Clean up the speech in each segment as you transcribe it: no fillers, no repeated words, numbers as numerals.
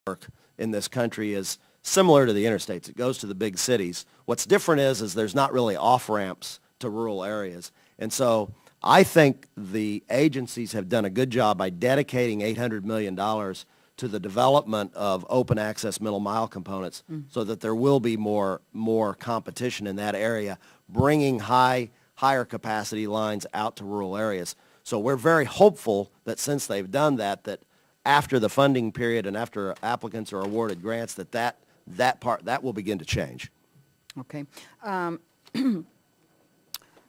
network in this country is similar to the interstates. It goes to the big cities. What's different is there's not really off-ramps to rural areas. And so I think the agencies have done a good job by dedicating $800 million to the development of open access middle mile components so that there will be more competition in that area, bringing higher capacity lines out to rural areas. So we're very hopeful that since they've done that, that after the funding period and after applicants are awarded grants, that will begin to change. Okay.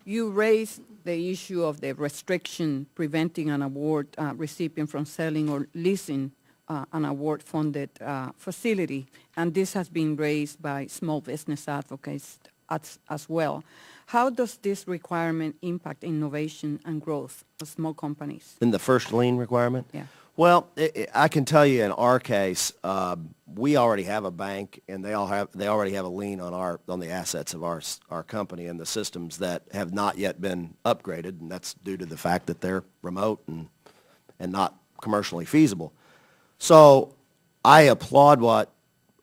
You raised the issue of the restriction preventing an award recipient from selling or leasing an award-funded facility, and this has been raised by small business advocates as well. How does this requirement impact innovation and growth of small companies? In the first lien requirement? Yeah. Well, I can tell you in our case, we already have a bank, and they already have a lien on the assets of our company and the systems that have not yet been upgraded, and that's due to the fact that they're remote and not commercially feasible. So I applaud what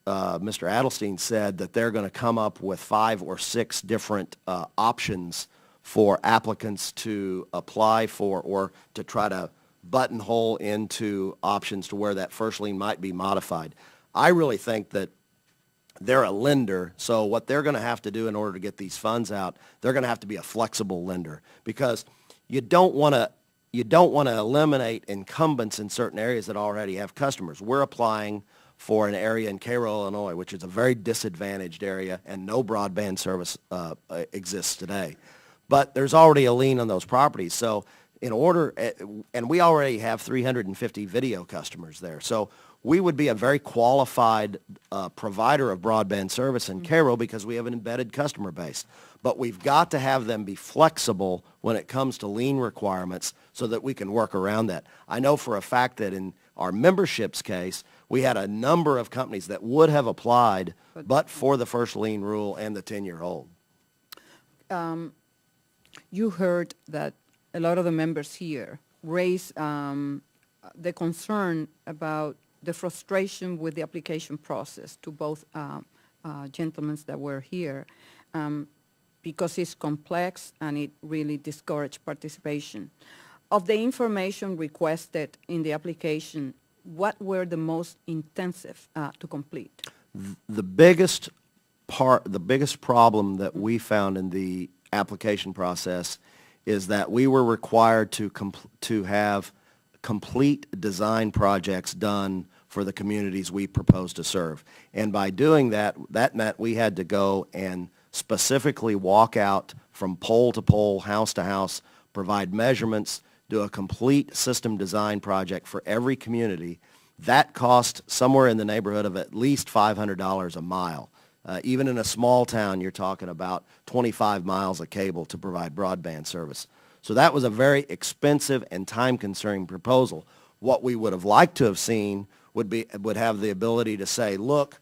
Mr. Adelstein said, that they're going to come up with 5 or 6 different options for applicants to apply for or to try to buttonhole into options to where that first lien might be modified. I really think that they're a lender, so what they're going to have to do in order to get these funds out, they're going to have to be a flexible lender, because you don't want to eliminate incumbents in certain areas that already have customers. We're applying for an area in Cairo, Illinois, which is a very disadvantaged area, and no broadband service exists today. But there's already a lien on those properties, so in order, and we already have 350 video customers there, so we would be a very qualified provider of broadband service in Cairo because we have an embedded customer base. But we've got to have them be flexible when it comes to lien requirements so that we can work around that. I know for a fact that in our membership's case, we had a number of companies that would have applied but for the first lien rule and the 10-year hold. You heard that a lot of the members here raise the concern about the frustration with the application process to both gentlemen that were here because it's complex and it really discouraged participation. Of the information requested in the application, what were the most intensive to complete? The biggest problem that we found in the application process is that we were required to have complete design projects done for the communities we propose to serve. And by doing that, that meant we had to go and specifically walk out from pole to pole, house to house, provide measurements, do a complete system design project for every community. That cost somewhere in the neighborhood of at least $500 a mile. Even in a small town, you're talking about 25 miles of cable to provide broadband service. So that was a very expensive and time-consuming proposal. What we would have liked to have seen would have the ability to say, look,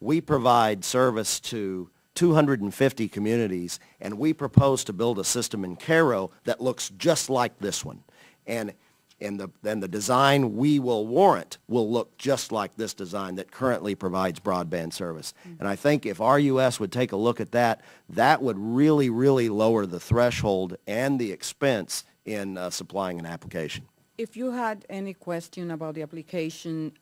we provide service to 250 communities, and we propose to build a system in Cairo that looks just like this one. And the design we will warrant will look just like this design that currently provides broadband service. And I think if RUS would take a look at that, that would really, really lower the threshold and the expense in supplying an application. If you had any question about the application,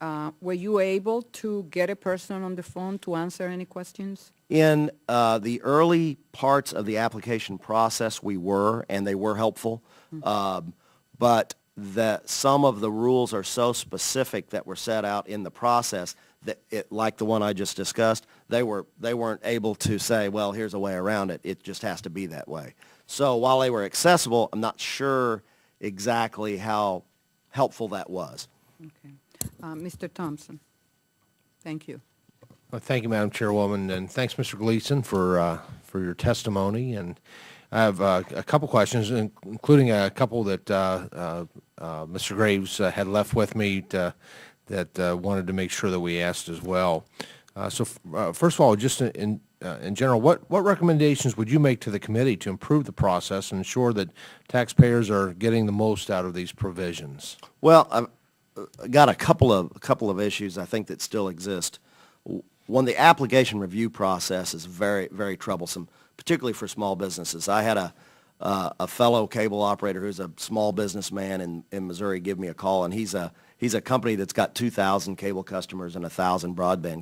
were you able to get a person on the phone to answer any questions? In the early parts of the application process, we were, and they were helpful. But that some of the rules are so specific that were set out in the process that like the one I just discussed, they weren't able to say, well, here's a way around it. It just has to be that way. So while they were accessible, I'm not sure exactly how helpful that was. Okay. Mr. Thompson, thank you. Well, thank you, Madam Chairwoman, and thanks, Mr. Gleason, for your testimony. And I have a couple questions, including a couple that Mr. Graves had left with me that wanted to make sure that we asked as well. First of all, just in general, what recommendations would you make to the committee to improve the process and ensure that taxpayers are getting the most out of these provisions? Well, got a couple of issues I think that still exist. One, the application review process is very, very troublesome, particularly for small businesses. I had a fellow cable operator who's a small businessman in Missouri give me a call, and he's a company that's got 2,000 cable customers and 1,000 broadband